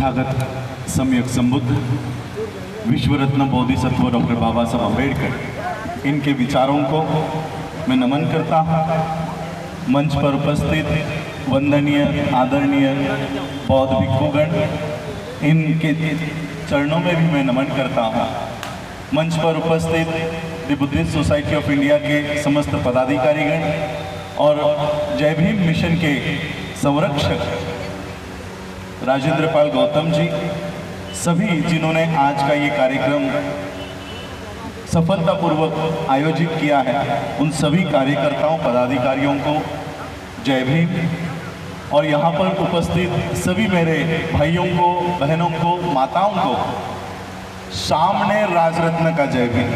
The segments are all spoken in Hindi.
तथागत सम्यक संबुद्ध विश्व रत्न बोधिसत्व डॉक्टर बाबा साहब अम्बेडकर, इनके विचारों को मैं नमन करता हूँ। मंच पर उपस्थित वंदनीय आदरणीय बौद्ध भिक्षुगण, इनके चरणों में भी मैं नमन करता हूँ। मंच पर उपस्थित the Buddhist society of India के समस्त पदाधिकारीगण और जय भीम मिशन के संरक्षक राजेंद्र पाल गौतम जी, सभी जिन्होंने आज का ये कार्यक्रम सफलतापूर्वक आयोजित किया है, उन सभी कार्यकर्ताओं पदाधिकारियों को जय भीम। और यहाँ पर उपस्थित सभी मेरे भाइयों को, बहनों को, माताओं को सामने राजरत्न का जय भीम।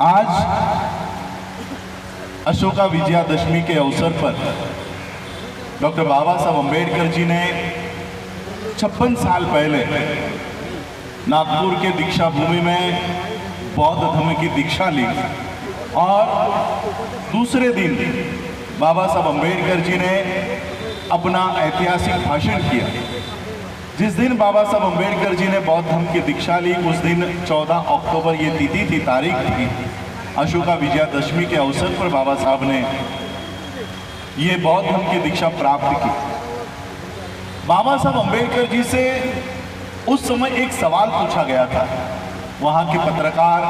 आज अशोका विजयादशमी के अवसर पर डॉक्टर बाबा साहब अम्बेडकर जी ने 56 साल पहले नागपुर के दीक्षा भूमि में बौद्ध धर्म की दीक्षा ली और दूसरे दिन बाबा साहब अम्बेडकर जी ने अपना ऐतिहासिक भाषण किया। जिस दिन बाबा साहब अम्बेडकर जी ने बौद्ध धर्म की दीक्षा ली, उस दिन 14 अक्टूबर ये तिथि थी, तारीख थी। अशोका विजयादशमी के अवसर पर बाबा साहब ने ये बौद्ध धर्म की दीक्षा प्राप्त की। बाबा साहब अम्बेडकर जी से उस समय एक सवाल पूछा गया था। वहां के पत्रकार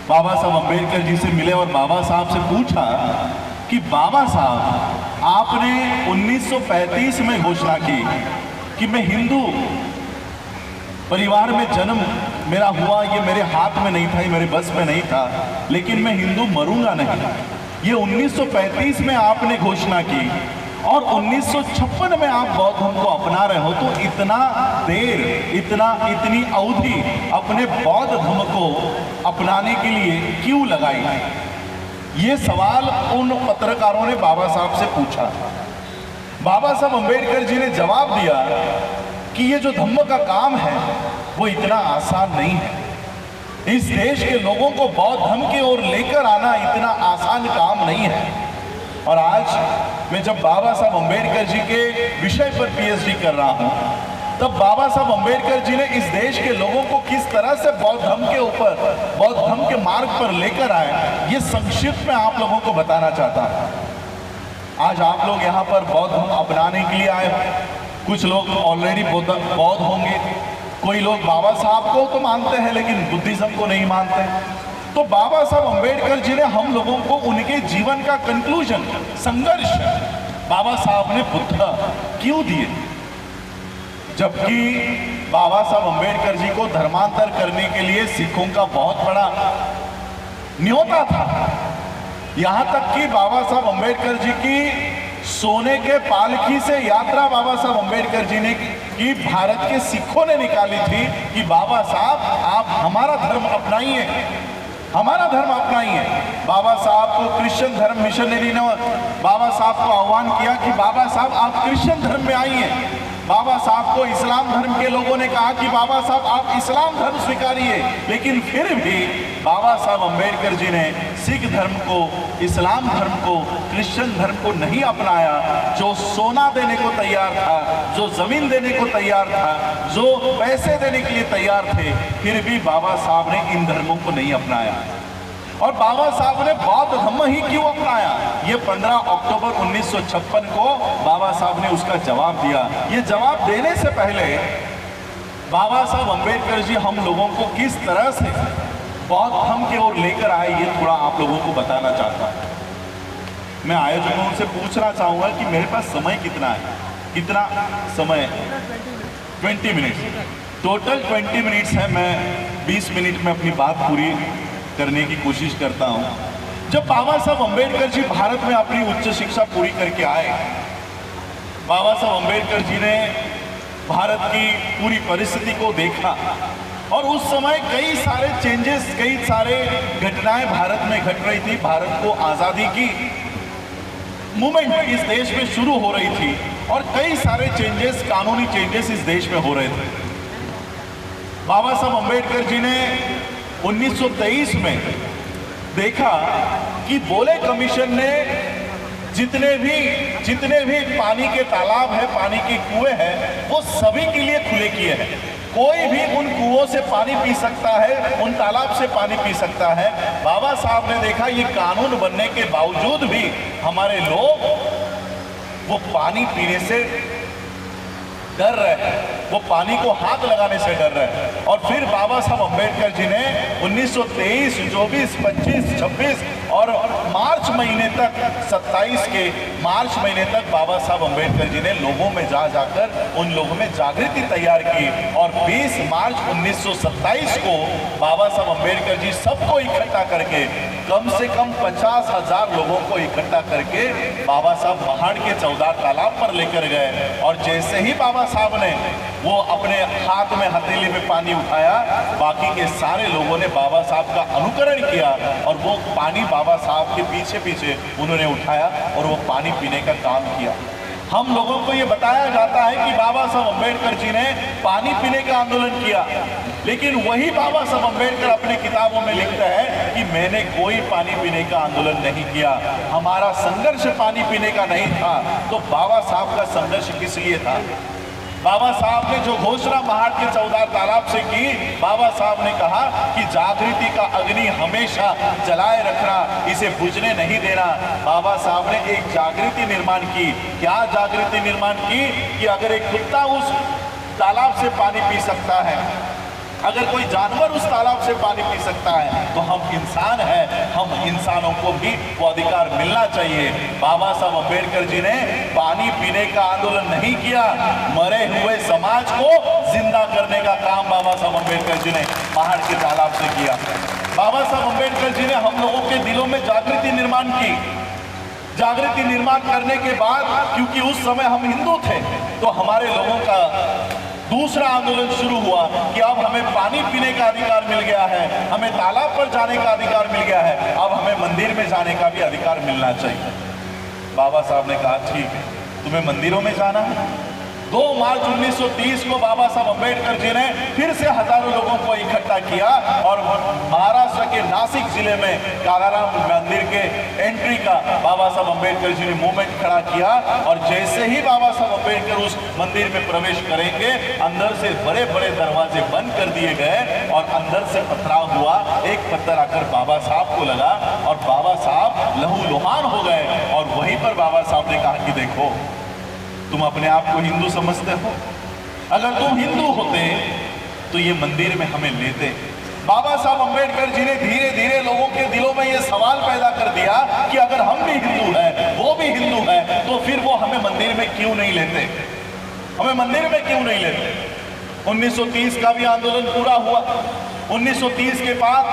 बाबा साहब अम्बेडकर जी से मिले और बाबा साहब से पूछा कि बाबा साहब, आपने 1935 में घोषणा की कि मैं हिंदू परिवार में जन्म मेरा हुआ, ये मेरे हाथ में नहीं था, ये मेरे बस में नहीं था, लेकिन मैं हिंदू मरूंगा नहीं। ये 1935 में आपने घोषणा की और 1956 में आप बौद्ध धर्म को अपना रहे हो, तो इतना देर, इतनी अवधि अपने बौद्ध धर्म को अपनाने के लिए क्यों लगाई? ये सवाल उन पत्रकारों ने बाबा साहब से पूछा। बाबा साहब अम्बेडकर जी ने जवाब दिया कि ये जो धम्म का काम है वो इतना आसान नहीं है। इस देश के लोगों को बौद्ध धर्म की ओर लेकर आना इतना आसान काम नहीं है। और आज मैं जब बाबा साहब अम्बेडकर जी के विषय पर पीएचडी कर रहा हूं, तब बाबा साहब अम्बेडकर जी ने इस देश के लोगों को किस तरह से बौद्ध धर्म के ऊपर, बौद्ध धर्म के मार्ग पर लेकर आए, ये संक्षिप्त में आप लोगों को बताना चाहता हूं। आज आप लोग यहाँ पर बौद्ध धर्म अपनाने के लिए आए हैं। कुछ लोग ऑलरेडी बौद्ध होंगे, कोई लोग बाबा साहब को तो मानते हैं लेकिन बुद्धिज्म को नहीं मानते। तो बाबा साहब अम्बेडकर जी ने हम लोगों को उनके जीवन का कंक्लूजन, संघर्ष बाबा साहब ने बुद्ध क्यों दिए? जबकि बाबा साहब अम्बेडकर जी को धर्मांतर करने के लिए सिखों का बहुत बड़ा न्योता था। यहां तक कि बाबा साहब अम्बेडकर जी की सोने के पालकी से यात्रा बाबा साहब अम्बेडकर जी ने की, भारत के सिखों ने निकाली थी कि बाबा साहब आप हमारा धर्म अपनाइए, हमारा धर्म अपनाइए। बाबा साहब को क्रिश्चियन धर्म मिशनरी ने बाबा साहब को आह्वान किया कि बाबा साहब आप क्रिश्चियन धर्म में आइए। बाबा साहब को इस्लाम धर्म के लोगों ने कहा कि बाबा साहब आप इस्लाम धर्म स्वीकारिए, लेकिन फिर भी बाबा साहब अम्बेडकर जी ने सिख धर्म को, इस्लाम धर्म को, क्रिश्चियन धर्म को नहीं अपनाया। जो सोना देने को तैयार था, जो जमीन देने को तैयार था, जो पैसे देने के लिए तैयार थे, फिर भी बाबा साहब ने इन धर्मों को नहीं अपनाया। और बाबा साहब ने बौद्ध धर्म ही क्यों अपनाया? ये 15 अक्टूबर 1956 को बाबा साहब ने उसका जवाब दिया। ये जवाब देने से पहले बाबा साहब अम्बेडकर जी हम लोगों को किस तरह से बौद्ध धर्म की ओर लेकर आए, ये थोड़ा आप लोगों को बताना चाहता हूं। मैं आयोजकों से पूछना चाहूंगा कि मेरे पास समय कितना है? कितना समय? 20 मिनट, टोटल 20 मिनट्स है। मैं 20 मिनट में अपनी बात पूरी करने की कोशिश करता हूं। जब बाबा साहब अम्बेडकर जी भारत में अपनी उच्च शिक्षा पूरी करके आए, बाबा साहब अम्बेडकर जी ने भारत की पूरी परिस्थिति को देखा और उस समय कई सारे चेंजेस, कई सारे घटनाएं भारत में घट रही थी। भारत को आज़ादी की मूवमेंट इस देश में शुरू हो रही थी और कई सारे चेंजेस, कानूनी चेंजेस इस देश में हो रहे थे। बाबा साहब अम्बेडकर जी ने 1923 में देखा कि बोले कमीशन ने जितने भी पानी के तालाब है, पानी के कुएं हैं, वो सभी के लिए खुले किए हैं। कोई भी उन कुओं से पानी पी सकता है, उन तालाब से पानी पी सकता है। बाबा साहब ने देखा ये कानून बनने के बावजूद भी हमारे लोग वो पानी पीने से डर रहे हैं, वो पानी को हाथ लगाने से डर रहे हैं। और फिर बाबा साहब अम्बेडकर जी ने 1923, 24, 25, 26 और मार्च महीने तक, 27 के मार्च महीने तक बाबा साहब अम्बेडकर जी ने लोगों में जाकर उन लोगों में जागृति तैयार की। और 20 मार्च 1927 को बाबा साहब अम्बेडकर जी सबको इकट्ठा करके, कम से कम 50,000 लोगों को इकट्ठा करके बाबा साहब महाड़ के चौदार तालाब पर लेकर गए। और जैसे ही बाबा साहब ने वो अपने हाथ में हथेली में पानी उठाया, बाकी के सारे लोगों ने बाबा साहब का अनुकरण किया और वो पानी बाबा साहब के पीछे पीछे उन्होंने उठाया और वो पानी पीने का काम किया। हम लोगों को ये बताया जाता है कि बाबा साहब अम्बेडकर जी ने पानी पीने का आंदोलन किया, लेकिन वही बाबा साहब अम्बेडकर अपने किताबों में लिखते हैं कि मैंने कोई पानी पीने का आंदोलन नहीं किया, हमारा संघर्ष पानी पीने का नहीं था। तो बाबा साहब का संघर्ष किस लिए था? बाबा साहब ने जो घोषणा महाड़ के चौदार तालाब से की, बाबा साहब ने कहा कि जागृति का अग्नि हमेशा जलाए रखना, इसे बुझने नहीं देना। बाबा साहब ने एक जागृति निर्माण की। क्या जागृति निर्माण की? कि अगर एक कुत्ता उस तालाब से पानी पी सकता है, अगर कोई जानवर उस तालाब से पानी पी सकता है, तो हम इंसान हैं, हम इंसानों को भी वो अधिकार मिलना चाहिए। बाबा साहब अम्बेडकर जी ने पानी पीने का आंदोलन नहीं किया, मरे हुए समाज को जिंदा करने का काम बाबा साहब अम्बेडकर जी ने महाड़ के तालाब से किया। बाबा साहब अम्बेडकर जी ने हम लोगों के दिलों में जागृति निर्माण की। जागृति निर्माण करने के बाद, क्योंकि उस समय हम हिंदू थे, तो हमारे लोगों का दूसरा आंदोलन शुरू हुआ कि अब हमें पानी पीने का अधिकार मिल गया है, हमें तालाब पर जाने का अधिकार मिल गया है, अब हमें मंदिर में जाने का भी अधिकार मिलना चाहिए। बाबा साहब ने कहा ठीक है, तुम्हें मंदिरों में जाना है। 2 मार्च 1930 को बाबा साहब अम्बेडकर जी ने फिर से हजारों लोगों को इकट्ठा किया और महाराष्ट्र के नासिक जिले में कालाराम मंदिर के एंट्री का बाबा साहब अम्बेडकर जी ने मूवमेंट खड़ा किया। और जैसे ही बाबा साहब अम्बेडकर उस मंदिर में प्रवेश करेंगे, अंदर से बड़े बड़े दरवाजे बंद कर दिए गए और अंदर से पथराव हुआ। एक पत्थर आकर बाबा साहब को लगा और बाबा साहब लहूलुहान हो गए। और वहीं पर बाबा साहब ने कहा कि देखो, तुम अपने आप को हिंदू समझते हो, अगर तुम हिंदू होते तो ये मंदिर में हमें लेते। बाबा साहब अम्बेडकर जी ने धीरे धीरे लोगों के दिलों में ये सवाल पैदा कर दिया कि अगर हम भी हिंदू हैं, वो भी हिंदू है, तो फिर वो हमें मंदिर में क्यों नहीं लेते, हमें मंदिर में क्यों नहीं लेते। 1930 का भी आंदोलन पूरा हुआ। 1930 के बाद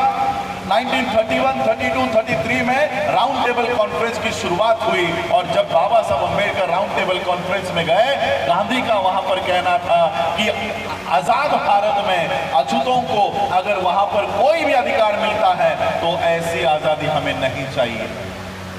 1931, 32, 33 में राउंड टेबल कॉन्फ्रेंस की शुरुआत हुई। और जब बाबा Saheb Ambedkar round table conference में गए, गांधी का वहां पर कहना था कि आजाद भारत में अछूतों को अगर वहां पर कोई भी अधिकार मिलता है तो ऐसी आजादी हमें नहीं चाहिए।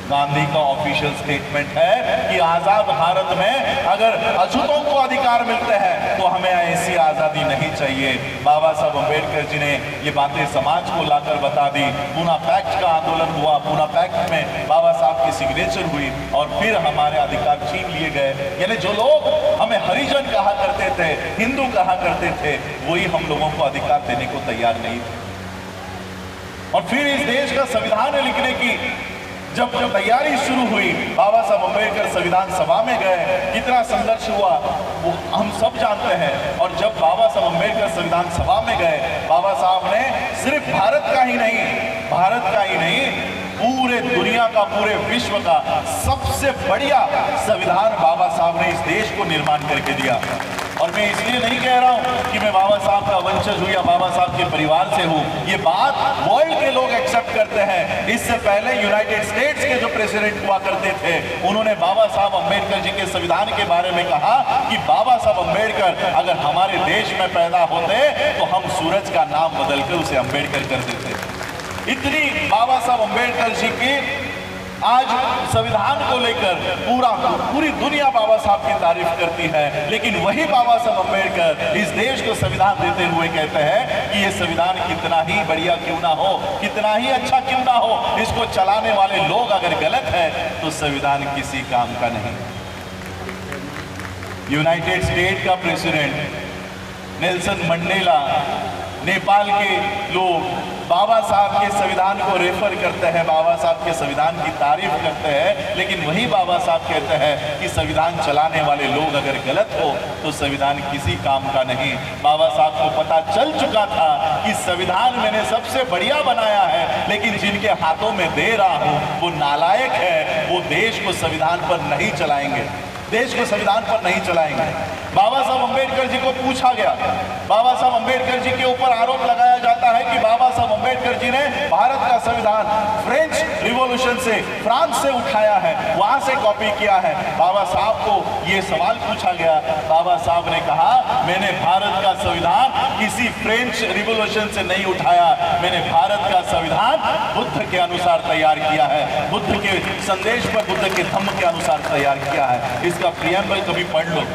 गांधी का ऑफिशियल स्टेटमेंट है कि आजाद भारत में अगर अछूतों को अधिकार मिलते हैं तो हमें ऐसी आजादी नहीं चाहिए। बाबा साहब अम्बेडकर जी ने ये बातें समाज को लाकर बता दी। पूना पैक्ट का आंदोलन हुआ। पूना पैक्ट में बाबा साहब की सिग्नेचर हुई और फिर हमारे अधिकार छीन लिए गए। यानी जो लोग हमें हरिजन कहा करते थे, हिंदू कहा करते थे, वही हम लोगों को अधिकार देने को तैयार नहीं थे। और फिर इस देश का संविधान लिखने की जब तैयारी शुरू हुई, बाबा साहब अम्बेडकर संविधान सभा में गए। कितना संघर्ष हुआ वो हम सब जानते हैं। और जब बाबा साहब अम्बेडकर संविधान सभा में गए, बाबा साहब ने सिर्फ भारत का ही नहीं, पूरे दुनिया का, पूरे विश्व का सबसे बढ़िया संविधान बाबा साहब ने इस देश को निर्माण करके दिया। और मैं इसलिए नहीं कह रहा हूं कि मैं बाबा साहब का वंशज हूं या बाबा साहब के परिवार से हूं। ये बात वर्ल्ड के लोग एक्सेप्ट करते हैं। इससे पहले यूनाइटेड स्टेट्स के जो प्रेसिडेंट हुआ करते थे, उन्होंने बाबा साहब अम्बेडकर जी के संविधान के बारे में कहा कि बाबा साहब अम्बेडकर अगर हमारे देश में पैदा होते तो हम सूरज का नाम बदलकर उसे अम्बेडकर कर देते। इतनी बाबा साहब अम्बेडकर जी की आज संविधान को लेकर पूरी दुनिया बाबा साहब की तारीफ करती है, लेकिन वही बाबा साहब अम्बेडकर इस देश को संविधान देते हुए कहते हैं कि ये संविधान कितना ही बढ़िया क्यों ना हो, कितना ही अच्छा क्यों ना हो, इसको चलाने वाले लोग अगर गलत है तो संविधान किसी काम का नहीं। यूनाइटेड स्टेट का प्रेसिडेंट नेल्सन मंडेला, नेपाल के लोग बाबा साहब के संविधान को रेफर करते हैं, बाबा साहब के संविधान की तारीफ करते हैं, लेकिन वही बाबा साहब कहते हैं कि संविधान चलाने वाले लोग अगर गलत हो तो संविधान किसी काम का नहीं। बाबा साहब को पता चल चुका था कि संविधान मैंने सबसे बढ़िया बनाया है, लेकिन जिनके हाथों में दे रहा हूं वो नालायक है, वो देश को संविधान पर नहीं चलाएंगे, देश को संविधान पर नहीं चलाएंगे। बाबा साहब अम्बेडकर जी को पूछा गया, बाबा साहब अम्बेडकर जी के ऊपर आरोप लगाया जाता है कि बाबा साहब अम्बेडकर जी ने भारत का संविधान फ्रेंच रिवॉल्यूशन से, फ्रांस से उठाया है, वहां से कॉपी किया है। बाबा साहब को यह सवाल पूछा गया, बाबा साहब ने कहा मैंने भारत का संविधान किसी फ्रेंच रिवॉल्यूशन से नहीं उठाया, मैंने भारत का संविधान बुद्ध के अनुसार तैयार किया है, बुद्ध के संदेश पर, बुद्ध के धम्म के अनुसार तैयार किया है। इसका प्रियम्बल कभी पढ़ लो।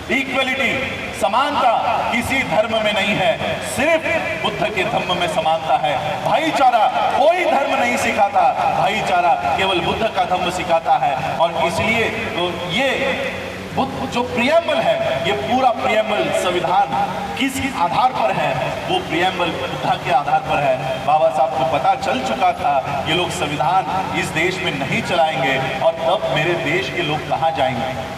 इक्वलिटी, समानता किसी धर्म में नहीं है, सिर्फ बुद्ध के धम्म में समानता है। भाईचारा कोई धर्म नहीं सिखाता, भाईचारा केवल बुद्ध का धम्म सिखाता है। और इसलिए तो ये जो प्रियम्बल है, ये पूरा प्रियम्बल संविधान किस आधार पर है, वो प्रियम्बल बुद्ध के आधार पर है। बाबा साहब को पता चल चुका था ये लोग संविधान इस देश में नहीं चलाएंगे, और तब मेरे देश के लोग कहाँ जाएंगे,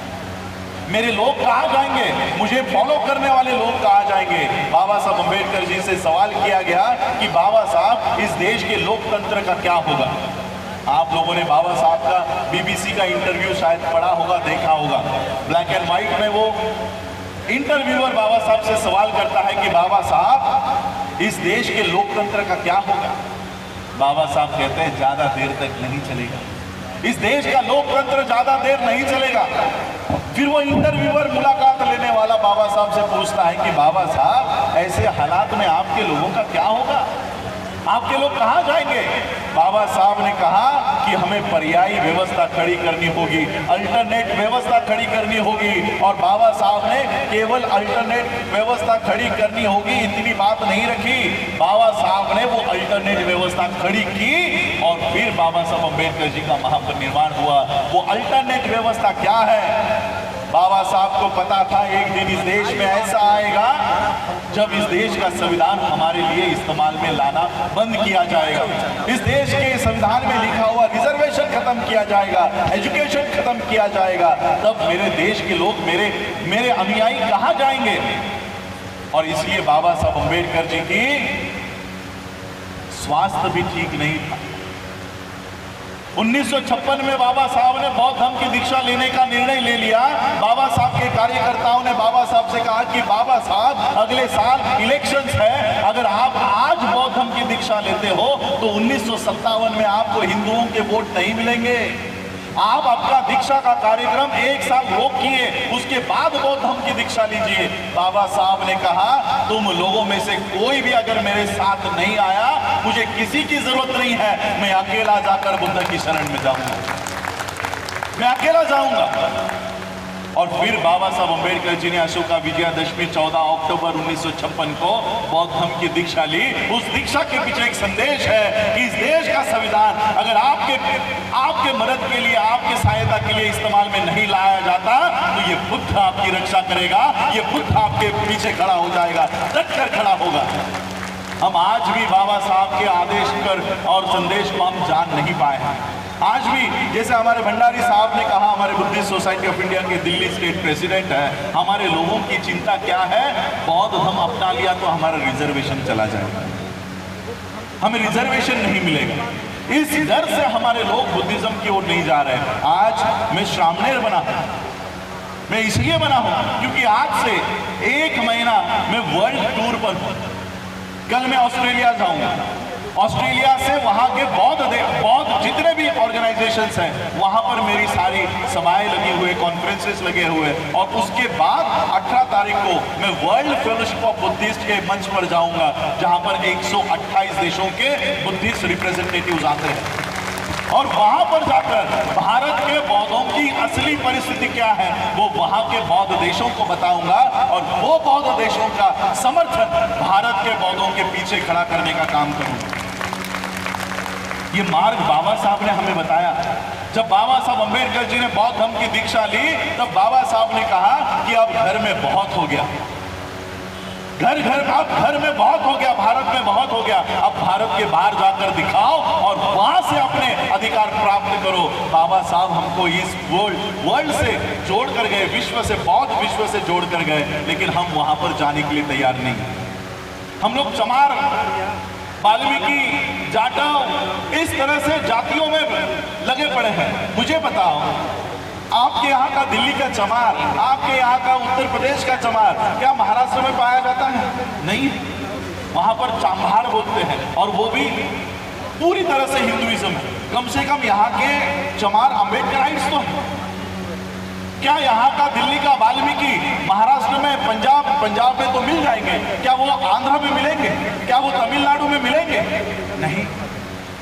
मेरे लोग कहाँ जाएंगे, मुझे फॉलो करने वाले लोग कहाँ जाएंगे। बाबा साहब अम्बेडकर जी से सवाल किया गया कि बाबा साहब इस देश के लोकतंत्र का क्या होगा। आप लोगों ने बाबा साहब का बीबीसी का इंटरव्यू शायद पढ़ा होगा, देखा होगा। ब्लैक एंड व्हाइट में वो इंटरव्यूअर बाबा साहब से सवाल करता है कि बाबा साहब इस देश के लोकतंत्र का क्या होगा। बाबा साहब कहते हैं ज्यादा देर तक नहीं चलेगा, इस देश का लोकतंत्र ज्यादा देर नहीं चलेगा। फिर वो इंटरव्यूअर मुलाकात लेने वाला बाबा साहब से पूछता है कि बाबा साहब ऐसे हालात में आपके लोगों का क्या होगा, आपके लोग कहाँ जाएंगे। बाबा साहब ने कहा कि हमें पर्यायी व्यवस्था खड़ी करनी होगी, अल्टरनेट व्यवस्था खड़ी करनी होगी। और बाबा साहब ने केवल अल्टरनेट व्यवस्था खड़ी करनी होगी इतनी बात नहीं रखी, बाबा साहब ने वो अल्टरनेट व्यवस्था खड़ी की और फिर बाबा साहब अम्बेडकर जी का महापरिनिर्वाण हुआ। वो अल्टरनेट व्यवस्था क्या है, बाबा साहब को पता था एक दिन इस देश में ऐसा आएगा जब इस देश का संविधान हमारे लिए इस्तेमाल में लाना बंद किया जाएगा, इस देश के संविधान में लिखा हुआ रिजर्वेशन खत्म किया जाएगा, एजुकेशन खत्म किया जाएगा। तब मेरे देश के लोग, मेरे अनुयायी कहाँ जाएंगे। और इसलिए बाबा साहब अम्बेडकर जी की स्वास्थ्य भी ठीक नहीं था। 1956 में बाबा साहब ने बौद्ध धर्म की दीक्षा लेने का निर्णय ले लिया। बाबा साहब के कार्यकर्ताओं ने बाबा साहब से कहा कि बाबा साहब अगले साल इलेक्शंस है, अगर आप आज बौद्ध धर्म की दीक्षा लेते हो तो 1957 में आपको हिंदुओं के वोट नहीं मिलेंगे। आप अपना दीक्षा का कार्यक्रम एक साल रोकिए, उसके बाद बौद्ध धर्म की दीक्षा लीजिए। बाबा साहब ने कहा तुम लोगों में से कोई भी अगर मेरे साथ नहीं आया, मुझे किसी की जरूरत नहीं है, मैं अकेला जाकर बुद्ध की शरण में जाऊंगा, मैं अकेला जाऊंगा। और फिर बाबा साहब अम्बेडकर जी ने अशोका विजयादशमी 14 अक्टूबर 1956 को बौद्ध धर्म की दीक्षा ली। उस दीक्षा के पीछे एक संदेश है कि इस देश का संविधान अगर आपके मदद के लिए, आपके सहायता के लिए इस्तेमाल में नहीं लाया जाता तो ये बुद्ध आपकी रक्षा करेगा, ये बुद्ध आपके पीछे खड़ा हो जाएगा, डट कर खड़ा होगा। हम आज भी बाबा साहब के आदेश पर और संदेश को हम जान नहीं पाए हैं। आज भी जैसे हमारे भंडारी साहब ने कहा, हमारे बुद्धिस्ट सोसाइटी ऑफ इंडिया के दिल्ली स्टेट प्रेसिडेंट है, हमारे लोगों की चिंता क्या है, बौद्ध धर्म अपना लिया तो हमारा रिजर्वेशन चला जाएगा, हमें रिजर्वेशन नहीं मिलेगा। इस डर से हमारे लोग बुद्धिज्म की ओर नहीं जा रहे। आज मैं श्रामणेर बना हूं, मैं इसलिए बना हूं क्योंकि आज से 1 महीना मैं वर्ल्ड टूर पर हूं। कल मैं ऑस्ट्रेलिया जाऊंगा, ऑस्ट्रेलिया से वहां के बौद्ध जितने भी ऑर्गेनाइजेशंस हैं वहां पर मेरी सारी सभाएं लगी हुए, कॉन्फ्रेंसेस लगे हुए। और उसके बाद 18 तारीख को मैं वर्ल्ड फेलोशिप ऑफ बुद्धिस्ट के मंच पर जाऊंगा, जहां पर 128 देशों के बुद्धिस्ट रिप्रेजेंटेटिव्स आते हैं। और वहां पर जाकर भारत के बौद्धों की असली परिस्थिति क्या है वो वहां के बौद्ध देशों को बताऊंगा, और वो बौद्ध देशों का समर्थन भारत के बौद्धों के पीछे खड़ा करने का काम करूंगा। ये मार्ग बाबा साहब ने हमें बताया। जब बाबा साहब अंबेडकर जी ने बौद्ध धर्म की दीक्षा ली, तब बाबा साहब ने कहा कि अब घर में बहुत हो गया, अब घर में बहुत हो गया, भारत में बहुत हो गया, अब भारत के बाहर जाकर दिखाओ और वहां से अपने अधिकार प्राप्त करो। बाबा साहब हमको इस वर्ल्ड से जोड़ कर गए, विश्व से, बौद्ध विश्व से जोड़ कर गए, लेकिन हम वहां पर जाने के लिए तैयार नहीं। हम लोग चमार, वाल्मीकि, जाटव, इस तरह से जातियों में लगे पड़े हैं। मुझे बताओ, आपके यहाँ का दिल्ली का चमार, आपके यहाँ का उत्तर प्रदेश का चमार क्या महाराष्ट्र में पाया जाता है? नहीं, वहां पर चाम्भार बोलते हैं, और वो भी पूरी तरह से हिंदुइज्म है। कम से कम यहाँ के चमार अम्बेडकराइट्स तो है। क्या यहाँ का दिल्ली का वाल्मीकि महाराष्ट्र में, पंजाब में तो मिल जाएंगे, क्या वो आंध्र में मिलेंगे? क्या वो तमिलनाडु में मिलेंगे? नहीं।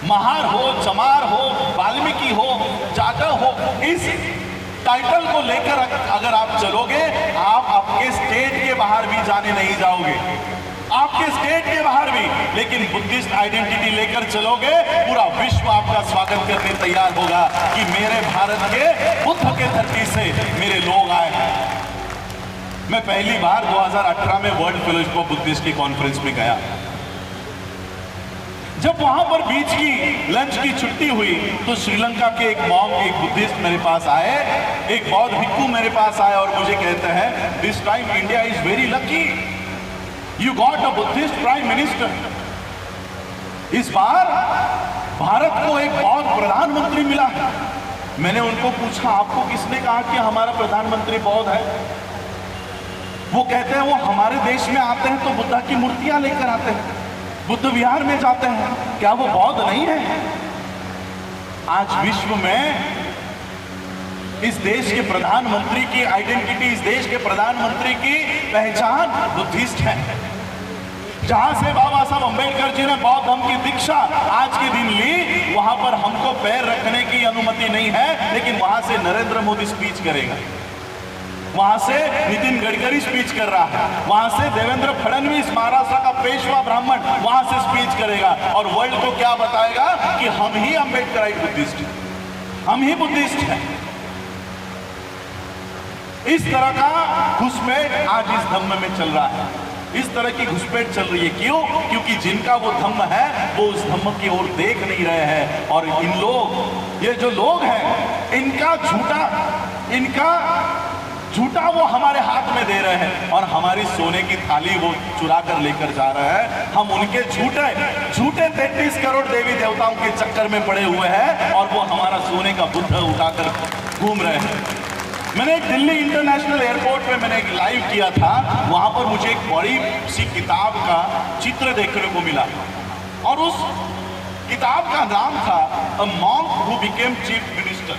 महार हो, चमार हो, वाल्मीकि हो, जाटव हो, इस टाइटल को लेकर अगर आप चलोगे, आप आपके स्टेट के बाहर भी जाने नहीं जाओगे, आपके स्टेट के बाहर भी। लेकिन बुद्धिस्ट आइडेंटिटी लेकर चलोगे, पूरा विश्व आपका स्वागत करने तैयार होगा कि मेरे भारत के बुद्ध के धरती से मेरे लोग आए हैं। मैं पहली बार 2018 में वर्ल्ड फेलोशिप ऑफ बुद्धिस्ट की कॉन्फ्रेंस में गया। जब वहां पर बीच की लंच की छुट्टी हुई, तो श्रीलंका के एक मॉन्क, एक बुद्धिस्ट मेरे पास आए, एक बौद्ध भिक्खु मेरे पास आए और मुझे कहते हैं, this time India is very lucky, you got a Buddhist prime minister. इस बार भारत को एक बौद्ध प्रधानमंत्री मिला है। मैंने उनको पूछा, आपको किसने कहा कि हमारा प्रधानमंत्री बौद्ध है? वो कहते हैं, वो हमारे देश में आते हैं तो बुद्धा की मूर्तियां लेकर आते हैं, बुद्ध विहार में जाते हैं, क्या वो बौद्ध नहीं है? आज विश्व में इस देश के प्रधानमंत्री की आइडेंटिटी, इस देश के प्रधानमंत्री की पहचान बुद्धिस्ट है। जहां से बाबा साहब अंबेडकर जी ने बौद्ध धर्म की दीक्षा आज के दिन ली, वहां पर हमको पैर रखने की अनुमति नहीं है, लेकिन वहां से नरेंद्र मोदी स्पीच करेगा, वहां से नितिन गडकरी स्पीच कर रहा है, वहां से देवेंद्र फडणवीस, महाराष्ट्र का पेशवा ब्राह्मण, वहां से स्पीच करेगा, और वर्ल्ड को क्या बताएगा कि हम ही अंबेडकराइट बुद्धिस्ट हैं, हम ही बुद्धिस्ट हैं। इस तरह का घुसपैठ आज इस धम्म में चल रहा है, इस तरह की घुसपैठ चल रही है। क्यों? क्योंकि जिनका वो धम्म है वो उस धम्म की ओर देख नहीं रहे हैं, और इन लोग, ये जो लोग हैं, इनका झूठा वो हमारे हाथ में दे रहे हैं, और हमारी सोने की थाली वो चुरा कर लेकर जा रहे हैं। हम उनके झूठे 33 करोड़ देवी देवताओं के चक्कर में पड़े हुए हैं, और वो हमारा सोने का बुद्ध उठाकर घूम रहे हैं। मैंने एक दिल्ली इंटरनेशनल एयरपोर्ट पे मैंने एक लाइव किया था, वहां पर मुझे एक बड़ी सी किताब का चित्र देखने को मिला, और उस किताब का नाम था a monk who became chief minister,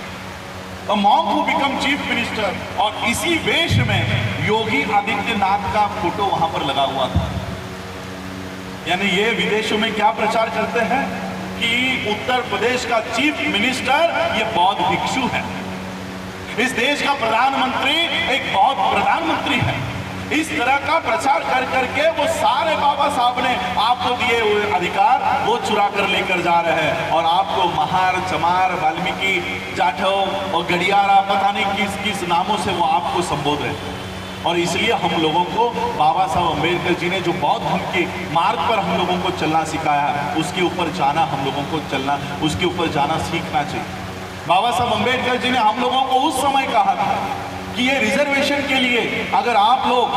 a monk who become chief minister, और इसी वेश में योगी आदित्यनाथ का फोटो वहां पर लगा हुआ था। यानी ये विदेशों में क्या प्रचार करते हैं कि उत्तर प्रदेश का चीफ मिनिस्टर ये बौद्ध भिक्षु है, इस देश का प्रधानमंत्री एक बौद्ध प्रधानमंत्री है। इस तरह का प्रचार कर करके वो सारे बाबा साहब ने आपको दिए हुए अधिकार वो चुरा कर लेकर जा रहे हैं, और आपको महार, चमार, वाल्मीकि, जाटव और गडियारा, पता नहीं किस किस नामों से वो आपको संबोध रहे हैं। और इसलिए हम लोगों को बाबा साहब अंबेडकर जी ने जो बौद्ध धर्म के मार्ग पर हम लोगों को चलना सिखाया, उसके ऊपर जाना, हम लोगों को चलना, उसके ऊपर जाना सीखना चाहिए। बाबा साहब अंबेडकर जी ने हम लोगों को उस समय कहा था कि ये रिजर्वेशन के लिए अगर आप लोग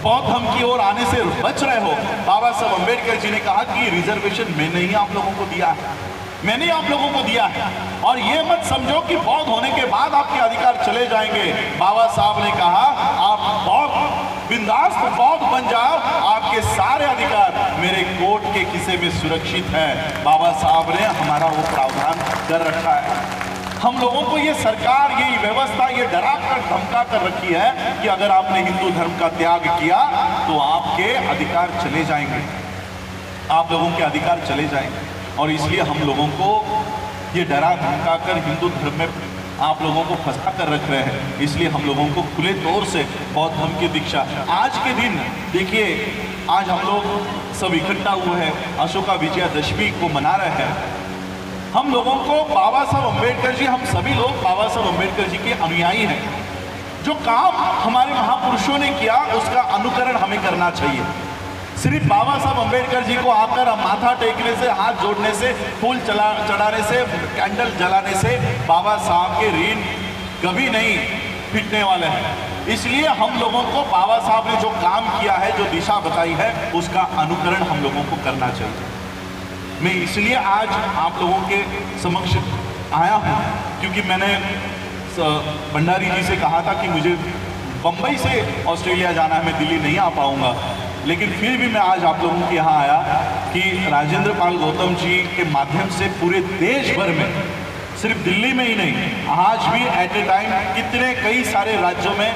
बौद्ध धर्म की ओर आने से बच रहे हो, बाबा साहब अंबेडकर जी ने कहा कि रिजर्वेशन मैंने ही आप लोगों को दिया है, मैंने आप लोगों को दिया है, और ये मत समझो कि बौद्ध होने के बाद आपके अधिकार चले जाएंगे। बाबा साहब ने कहा आप बौद्ध, बिंदास बौद्ध बन जाओ, आपके सारे अधिकार मेरे कोर्ट के किसे में सुरक्षित है। बाबा साहब ने हमारा वो प्रावधान कर रखा है। हम लोगों को ये सरकार, ये व्यवस्था ये डरा कर धमका कर रखी है कि अगर आपने हिंदू धर्म का त्याग किया तो आपके अधिकार चले जाएंगे, आप लोगों के अधिकार चले जाएंगे। और इसलिए हम लोगों को ये डरा धमका कर हिंदू धर्म में आप लोगों को फंसा कर रख रहे हैं। इसलिए हम लोगों को खुले तौर से बौद्ध धर्म की दीक्षा आज के दिन देखिए, आज हम लोग सब इकट्ठा हुए हैं, अशोका विजयादशमी को मना रहे हैं। हम लोगों को बाबा साहब अम्बेडकर जी, हम सभी लोग बाबा साहब अम्बेडकर जी के अनुयायी हैं। जो काम हमारे महापुरुषों ने किया उसका अनुकरण हमें करना चाहिए। सिर्फ बाबा साहब अम्बेडकर जी को आकर माथा टेकने से, हाथ जोड़ने से, फूल चढ़ाने से, कैंडल जलाने से बाबा साहब के ऋण कभी नहीं फिटने वाले हैं। इसलिए हम लोगों को बाबा साहब ने जो काम किया है, जो दिशा बताई है, उसका अनुकरण हम लोगों को करना चाहिए। मैं इसलिए आज आप लोगों के समक्ष आया हूँ क्योंकि मैंने भंडारी जी से कहा था कि मुझे बम्बई से ऑस्ट्रेलिया जाना है, मैं दिल्ली नहीं आ पाऊँगा, लेकिन फिर भी मैं आज आप लोगों के यहाँ आया कि राजेंद्र पाल गौतम जी के माध्यम से पूरे देश भर में, सिर्फ दिल्ली में ही नहीं, आज भी एट ए टाइम कितने कई सारे राज्यों में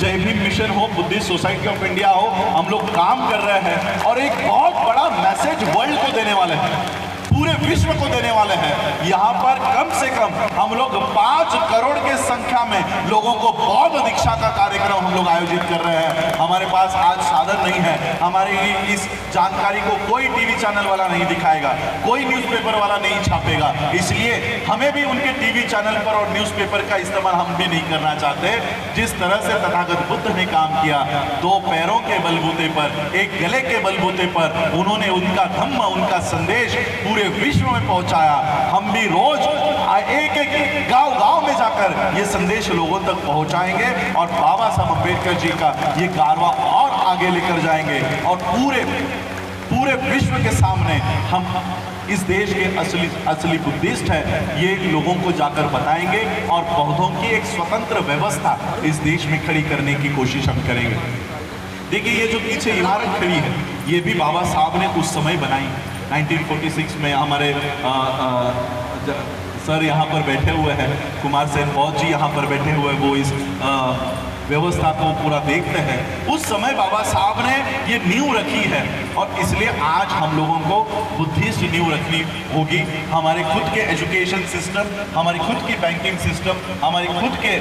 जय भीम मिशन हो, बुद्धिस्ट सोसाइटी ऑफ इंडिया हो, हम लोग काम कर रहे हैं और एक बहुत बड़ा मैसेज वर्ल्ड को देने वाले हैं, पूरे विश्व को देने वाले हैं। यहाँ पर कम से कम हम लोग 5 करोड़ के संख्या में लोगों को बौद्ध दीक्षा का कार्यक्रम हम लोग आयोजित कर रहे हैं। हमारे पास आज साधन नहीं है, हमारे इस जानकारी को कोई टीवी चैनल वाला नहीं दिखाएगा, कोई न्यूज़पेपर वाला नहीं छापेगा, इसलिए हमें भी उनके टीवी चैनल पर और न्यूज़पेपर का इस्तेमाल हम भी नहीं करना चाहते। जिस तरह से तथागत बुद्ध ने काम किया, 2 पैरों के बलबूते पर, एक गले के बलबूते पर उन्होंने उनका धम्म, उनका संदेश पूरे विश्व में पहुंचाया। हम भी रोज एक एक गांव में जाकर ये संदेश लोगों तक पहुंचाएंगे और बाबा साहब अम्बेडकर जी का ये कारवां और आगे लेकर जाएंगे और पूरे विश्व के सामने हम इस देश के असली बुद्धिस्ट है ये लोगों को जाकर बताएंगे और बौद्धों की एक स्वतंत्र व्यवस्था इस देश में खड़ी करने की कोशिश हम करेंगे। देखिए, ये जो पीछे इमारत खड़ी है, ये भी बाबा साहब ने उस समय बनाई। 1946 में हमारे सर यहाँ पर बैठे हुए हैं, कुमार सेन बौद्ध जी यहाँ पर बैठे हुए, वो इस व्यवस्था को पूरा देखते हैं। उस समय बाबा साहब ने ये नींव रखी है और इसलिए आज हम लोगों को बुद्धिस्ट नींव रखनी होगी। हमारे खुद के एजुकेशन सिस्टम, हमारी खुद की बैंकिंग सिस्टम, हमारी खुद के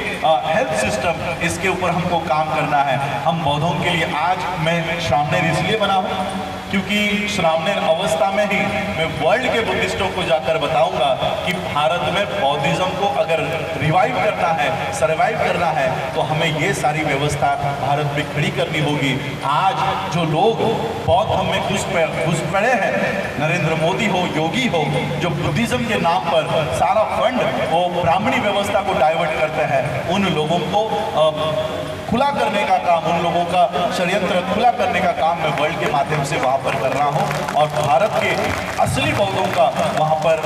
हेल्थ सिस्टम, इसके ऊपर हमको काम करना है। हम बौद्धों के लिए आज मैं श्रामणेर इसलिए बना हूँ क्योंकि श्रामणेर अवस्था में ही मैं वर्ल्ड के बुद्धिस्टों को जाकर बताऊंगा कि भारत में बौद्धिज्म को अगर रिवाइव करना है, सर्वाइव करना है, तो हमें ये सारी व्यवस्था भारत में खड़ी करनी होगी। आज जो लोग बौद्ध धर्म में घुस पड़े हैं, नरेंद्र मोदी हो, योगी हो, जो बुद्धिज्म के नाम पर सारा फंड वो ब्राह्मणी व्यवस्था को डाइवर्ट करते हैं, उन लोगों को खुला करने का काम, उन लोगों का षड्यंत्र खुला करने का काम मैं वर्ल्ड के माध्यम से वहाँ पर कर रहा हूँ और भारत के असली बौद्धों का वहाँ पर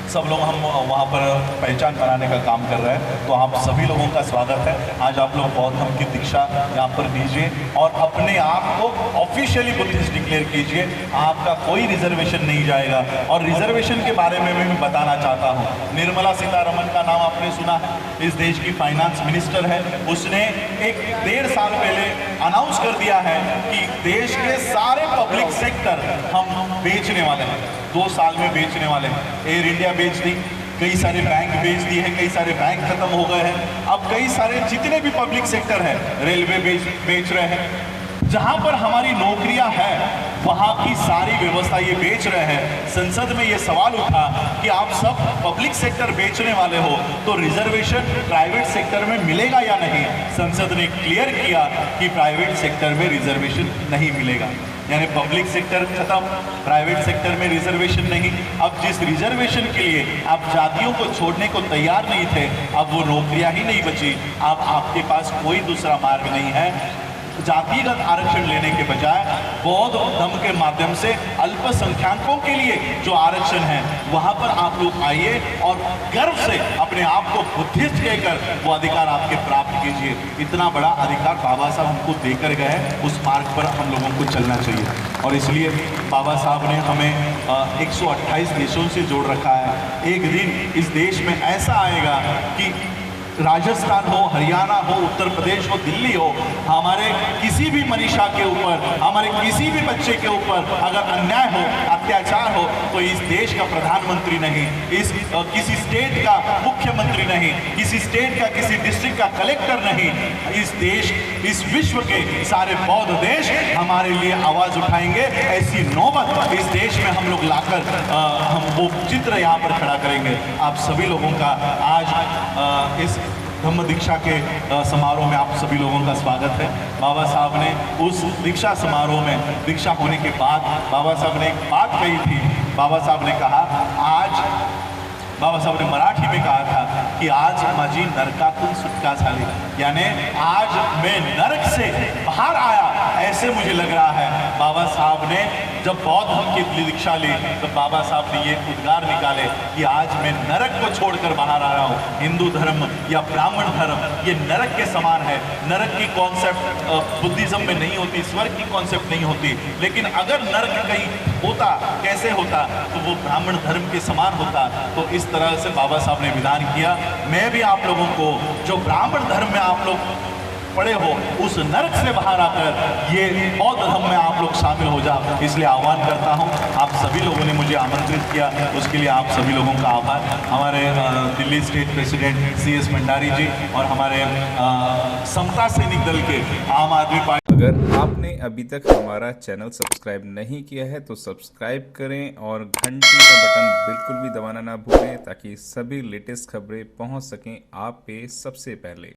सब लोग हम वहाँ पर पहचान बनाने का काम कर रहे हैं। तो आप सभी लोगों का स्वागत है। आज आप लोग बौद्ध धर्म की दीक्षा यहाँ पर दीजिए और अपने आप को ऑफिशियली बुद्धिस्ट डिक्लेयर कीजिए। आपका कोई रिजर्वेशन नहीं जाएगा। और रिजर्वेशन के बारे में मैं बताना चाहता हूँ, निर्मला सीतारमण का नाम आपने सुना है, इस देश की फाइनेंस मिनिस्टर है। उसने 1.5 साल पहले अनाउंस कर दिया है कि देश के सारे पब्लिक सेक्टर हम बेचने वाले हैं, 2 साल में बेचने वाले हैं। एयर इंडिया बेच दी, कई सारे बैंक बेच दिए हैं, कई सारे बैंक खत्म हो गए हैं। अब कई सारे जितने भी पब्लिक सेक्टर हैं, रेलवे बेच रहे हैं। जहां पर हमारी नौकरियां हैं वहां की सारी व्यवस्था ये बेच रहे हैं। संसद में ये सवाल उठा कि आप सब पब्लिक सेक्टर बेचने वाले हो तो रिजर्वेशन प्राइवेट सेक्टर में मिलेगा या नहीं। संसद ने क्लियर किया कि प्राइवेट सेक्टर में रिजर्वेशन नहीं मिलेगा, यानी पब्लिक सेक्टर खत्म, प्राइवेट सेक्टर में रिजर्वेशन नहीं। अब जिस रिजर्वेशन के लिए आप जातियों को छोड़ने को तैयार नहीं थे, अब वो नौकरियां ही नहीं बची। अब आपके पास कोई दूसरा मार्ग नहीं है। जातिगत आरक्षण लेने के बजाय बौद्ध धर्म के माध्यम से अल्पसंख्यकों के लिए जो आरक्षण है वहां पर आप लोग आइए और गर्व से अपने आप को बुद्धिस्ट कहकर वो अधिकार आपके प्राप्त कीजिए। इतना बड़ा अधिकार बाबा साहब हमको देकर गए, उस मार्ग पर हम लोगों को चलना चाहिए। और इसलिए बाबा साहब ने हमें 128 देशों से जोड़ रखा है। एक दिन इस देश में ऐसा आएगा कि राजस्थान हो, हरियाणा हो, उत्तर प्रदेश हो, दिल्ली हो, हमारे किसी भी मनीषा के ऊपर, हमारे किसी भी बच्चे के ऊपर अगर अन्याय हो, अत्याचार हो, तो इस देश का प्रधानमंत्री नहीं, इस किसी स्टेट का मुख्यमंत्री नहीं, किसी स्टेट का किसी डिस्ट्रिक्ट का कलेक्टर नहीं, इस देश, इस विश्व के सारे बौद्ध देश हमारे लिए आवाज उठाएंगे। ऐसी नौबत इस देश में हम लोग लाकर हम वो चित्र यहाँ पर खड़ा करेंगे। आप सभी लोगों का आज इस धम्म दीक्षा के समारोह में आप सभी लोगों का स्वागत है। बाबा साहब ने उस दीक्षा समारोह में दीक्षा होने के बाद बाबा साहब ने एक बात कही थी। बाबा साहब ने कहा, आज बाबा साहब ने मराठी में कहा था कि आज माझी नरकातून सुटका झाली, यानी आज मैं नरक से बाहर आया, ऐसे मुझे लग रहा है। बाबा साहब ने जब बौद्ध धर्म की दीक्षा ली तो बाबा साहब ने ये उद्गार निकाले कि आज मैं नरक को छोड़कर बाहर आ रहा हूँ। हिंदू धर्म या ब्राह्मण धर्म ये नरक के समान है। नरक की कॉन्सेप्ट बुद्धिज्म में नहीं होती, स्वर्ग की कॉन्सेप्ट नहीं होती, लेकिन अगर नरक कहीं होता, कैसे होता, तो वो ब्राह्मण धर्म के समान होता। तो इस तरह से बाबा साहब ने विधान किया। मैं भी आप लोगों को, जो ब्राह्मण धर्म में आप लोग पड़े हो, उस नरक से बाहर आकर ये बौद्ध धर्म में आप लोग शामिल हो जाओ, इसलिए आह्वान करता हूँ। आप सभी लोगों ने मुझे आमंत्रित किया, उसके लिए आप सभी लोगों का आभार। हमारे Delhi state president CS Bhandari ji और हमारे समता सैनिक दल के आम आदमी पार्टी। अगर आपने अभी तक हमारा चैनल सब्सक्राइब नहीं किया है तो सब्सक्राइब करें और घंटी का बटन बिल्कुल भी दबाना ना भूलें, ताकि सभी लेटेस्ट खबरें पहुंच सकें आप पे सबसे पहले।